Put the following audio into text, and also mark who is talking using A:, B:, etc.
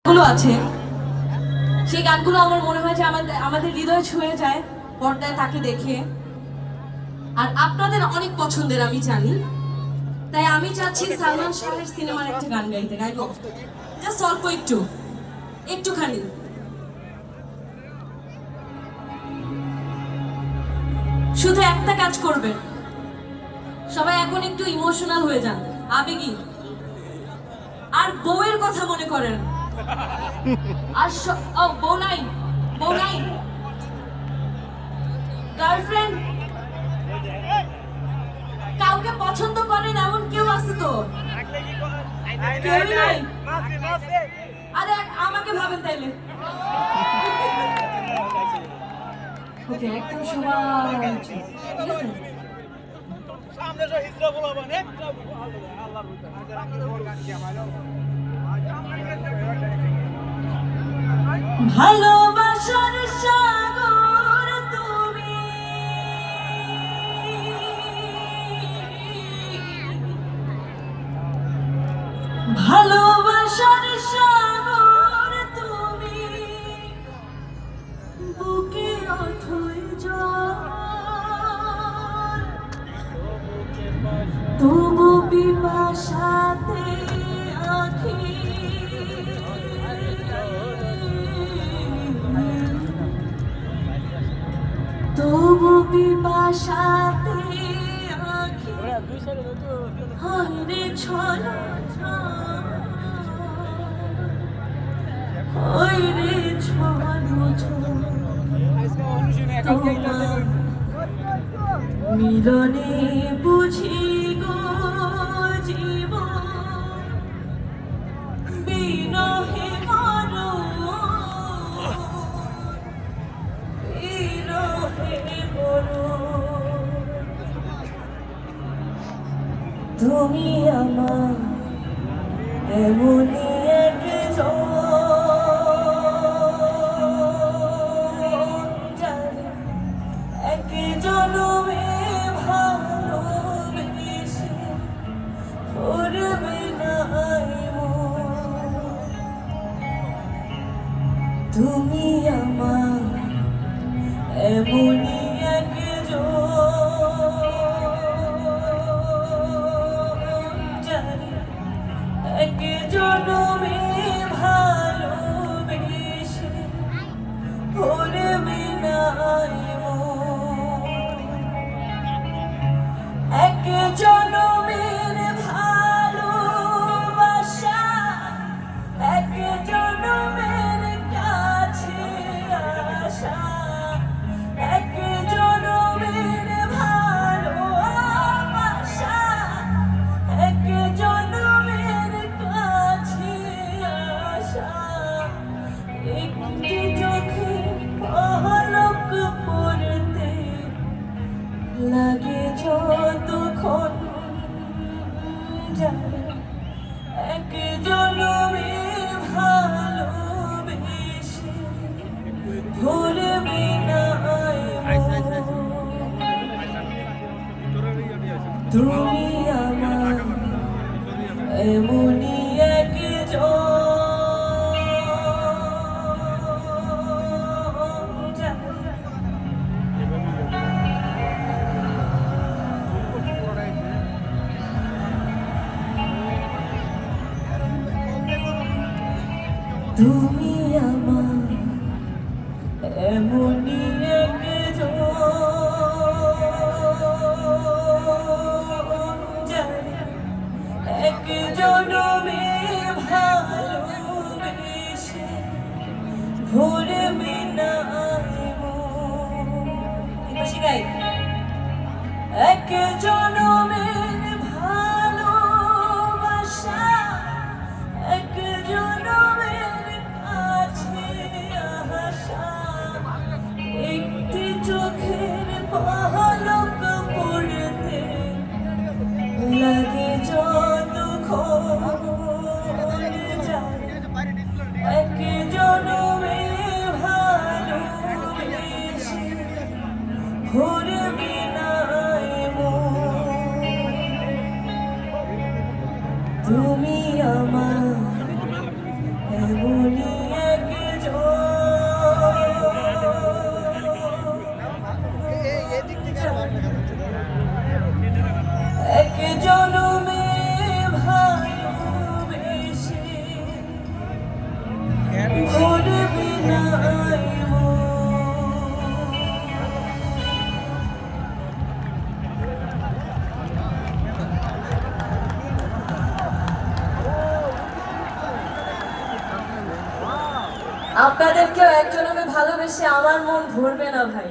A: গুলো আছে সেই গানগুলো আমার মনে হয় যে আমাদের হৃদয় ছুঁয়ে যায় পর্দায় তাকে দেখে। আর আপনাদের অনেক পছন্দের আমি জানি, তাই আমি চাচ্ছি সালমান শাহের সিনেমার একটা গান গাইবো জাস্ট অল্প একটুখানি। শুধু একটা কাজ করবেন, সবাই এখন একটু ইমোশনাল হয়ে যান, আবেগী, আর বউয়ের কথা মনে করেন। আর বউ নাই গার্লফ্রেন্ড কাউকে পছন্দ করেন এমন কেউ আছে তো? কেউই নাই। আরে আমাকে ভাবেন তাইলে। ওকে, একদম সবাই ঠিক আছে। সামনে যে হিজরা বলবেন একটা ভালোবাসার সাগর তুমি, ভালোবাসার সাগর তুমি, বুকে অথই জল, তবু পিপাসাতে আঁখি, তবু পিপাসাতে আঁখি, হইরে ছলো হইরে ছলো মিলনে বুঝি গো জীবন, বিরহে মরো বিরহে মরো, তুমি আমার এমনই একজন জানি, এক জনমে ভালোবেসে করবে নাই মন, তুমি আমার এমনই একজন জানি, এক জনমে ভালোবেসে করবে নাই মন, এক জনমের ভালোবাসা, এক জনমের কাছে আসা, এক জনমের ভালোবাসা, এক জনমের কাছে আসা, একটি চোখে পলক পড়তে লাগে যতক্ষণ জানি, এক জনমে ভালোবেসে ভুলবে নাই মন, তুমি আমার এমনই একজন জানি। তুমি আমার এমনই একজন জানি, এক জনমে ভালোবেসে ভুলবে নাই মন, এক জনমের ভালোবাসা, এক জনমের কাছে আসা, একটি চোখের পলক পড়তে লাগে যতক্ষণ জানি, এক জনমে ভালোবেসে ভুলবে নাই মন, আপনাদেরকেও একজন আমি ভালোবেসে আমার মন ভরবে না ভাই।